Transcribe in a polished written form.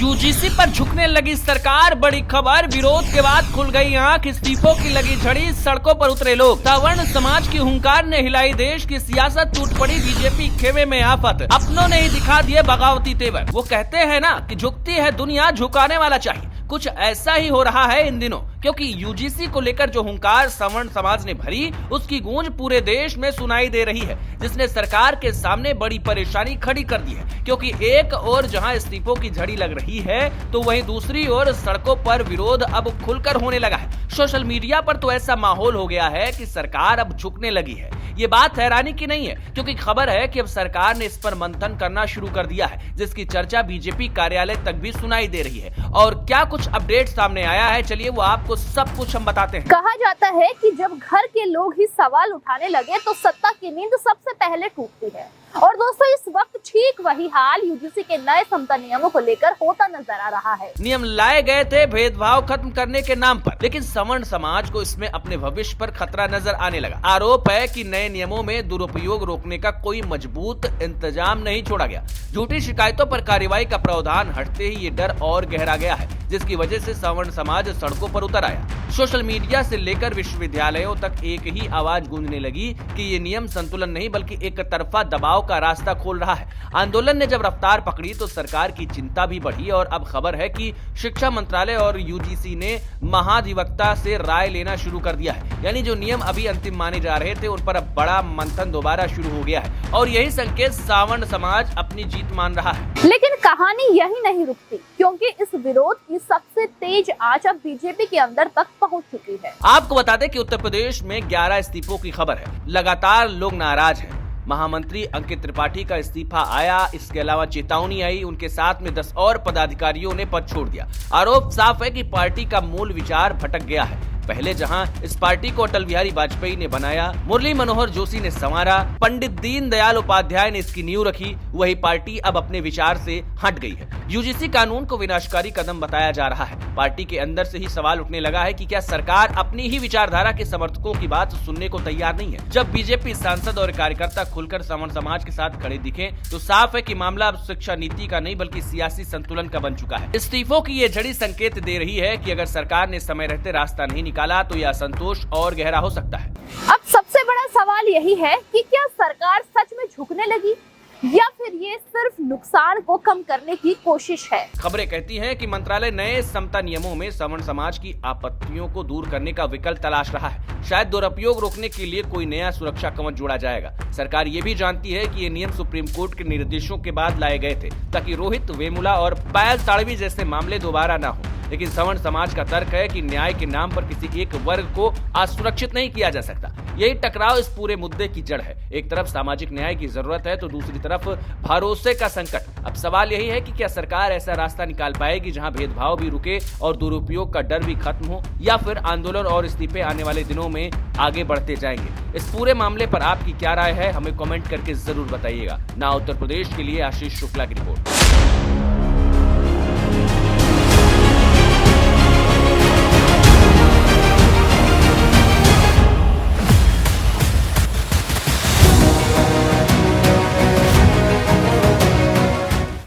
UGC पर झुकने लगी सरकार, बड़ी खबर। विरोध के बाद खुल गई आंख, इस्तीफों की लगी झड़ी, सड़कों पर उतरे लोग। सवर्ण समाज की हुंकार ने हिलाई देश की सियासत, टूट पड़ी बीजेपी खेमे में आफत। अपनों ने ही दिखा दिए बगावती तेवर। वो कहते हैं ना कि झुकती है दुनिया, झुकाने वाला चाहिए। कुछ ऐसा ही हो रहा है इन दिनों, क्योंकि यूजीसी को लेकर जो हुंकार सवर्ण समाज ने भरी, उसकी गूंज पूरे देश में सुनाई दे रही है, जिसने सरकार के सामने बड़ी परेशानी खड़ी कर दी है। क्योंकि एक ओर जहां इस्तीफों की झड़ी लग रही है, तो वहीं दूसरी ओर सड़कों पर विरोध अब खुलकर होने लगा है। सोशल मीडिया पर तो ऐसा माहौल हो गया है कि सरकार अब झुकने लगी है। ये बात हैरानी की नहीं है, क्योंकि खबर है कि अब सरकार ने इस पर मंथन करना शुरू कर दिया है, जिसकी चर्चा बीजेपी कार्यालय तक भी सुनाई दे रही है। और क्या कुछ अपडेट सामने आया है, चलिए वो आपको सब कुछ हम बताते हैं। कहा जाता है कि जब घर के लोग ही सवाल उठाने लगे तो सत्ता की नींद सबसे पहले टूटती है। और दोस्तों, इस वक्त ठीक वही हाल यूजीसी के नए समता नियमों को लेकर होता नजर आ रहा है। नियम लाए गए थे भेदभाव खत्म करने के नाम पर, लेकिन सवर्ण समाज को इसमें अपने भविष्य पर खतरा नजर आने लगा। आरोप है कि नए नियमों में दुरुपयोग रोकने का कोई मजबूत इंतजाम नहीं छोड़ा गया। झूठी शिकायतों पर कार्रवाई का प्रावधान हटते ही ये डर और गहरा गया है, जिसकी वजह से सवर्ण समाज सड़कों पर उतर आया। सोशल मीडिया से लेकर विश्वविद्यालयों तक एक ही आवाज गूंजने लगी कि ये नियम संतुलन नहीं बल्कि एक तरफा दबाव का रास्ता खोल रहा है। आंदोलन ने जब रफ्तार पकड़ी तो सरकार की चिंता भी बढ़ी, और अब खबर है कि शिक्षा मंत्रालय और यूजीसी ने महाधिवक्ता से राय लेना शुरू कर दिया है। यानी जो नियम अभी अंतिम माने जा रहे थे, उन पर अब बड़ा मंथन दोबारा शुरू हो गया है, और यही संकेत सवर्ण समाज अपनी जीत मान रहा है। लेकिन कहानी यही नहीं रुकती, क्योंकि इस विरोध की सबसे तेज आंच अब बीजेपी के अंदर तक पहुंच चुकी है। आपको बता दें कि उत्तर प्रदेश में 11 इस्तीफों की खबर है। लगातार लोग नाराज हैं। महामंत्री अंकित त्रिपाठी का इस्तीफा आया, इसके अलावा चेतावनी आई, उनके साथ में 10 और पदाधिकारियों ने पद छोड़ दिया। आरोप साफ है कि पार्टी का मूल विचार भटक गया है। पहले जहां इस पार्टी को अटल बिहारी वाजपेयी ने बनाया, मुरली मनोहर जोशी ने संवारा, पंडित दीनदयाल उपाध्याय ने इसकी नींव रखी, वही पार्टी अब अपने विचार से हट गई है। यूजीसी कानून को विनाशकारी कदम बताया जा रहा है। पार्टी के अंदर से ही सवाल उठने लगा है कि क्या सरकार अपनी ही विचारधारा के समर्थकों की बात सुनने को तैयार नहीं है। जब बीजेपी सांसद और कार्यकर्ता खुलकर सवर्ण समाज के साथ खड़े दिखे, तो साफ है कि मामला अब शिक्षा नीति का नहीं बल्कि सियासी संतुलन का बन चुका है। इस्तीफों की ये झड़ी संकेत दे रही है कि अगर सरकार ने समय रहते रास्ता नहीं निकाला तो यह असंतोष और गहरा हो सकता है। अब सबसे बड़ा सवाल यही है कि क्या सरकार सच में झुकने लगी, या फिर ये सिर्फ नुकसान को कम करने की कोशिश है। खबरें कहती हैं कि मंत्रालय नए समता नियमों में सवर्ण समाज की आपत्तियों को दूर करने का विकल्प तलाश रहा है। शायद दुरुपयोग रोकने के लिए कोई नया सुरक्षा कवच जोड़ा जाएगा। सरकार ये भी जानती है कि ये नियम सुप्रीम कोर्ट के निर्देशों के बाद लाए गए थे, ताकि रोहित वेमुला और पायल ताड़वी जैसे मामले दोबारा न हो। लेकिन सवर्ण समाज का तर्क है कि न्याय के नाम पर किसी एक वर्ग को असुरक्षित नहीं किया जा सकता। यही टकराव इस पूरे मुद्दे की जड़ है। एक तरफ सामाजिक न्याय की जरूरत है, तो दूसरी तरफ भरोसे का संकट। अब सवाल यही है कि क्या सरकार ऐसा रास्ता निकाल पाएगी जहां भेदभाव भी रुके और दुरुपयोग का डर भी खत्म हो, या फिर आंदोलन और इस्तीफे आने वाले दिनों में आगे बढ़ते जाएंगे। इस पूरे मामले पर आपकी क्या राय है, हमें कमेंट करके जरूर बताइएगा। ना उत्तर प्रदेश के लिए आशीष शुक्ला की रिपोर्ट।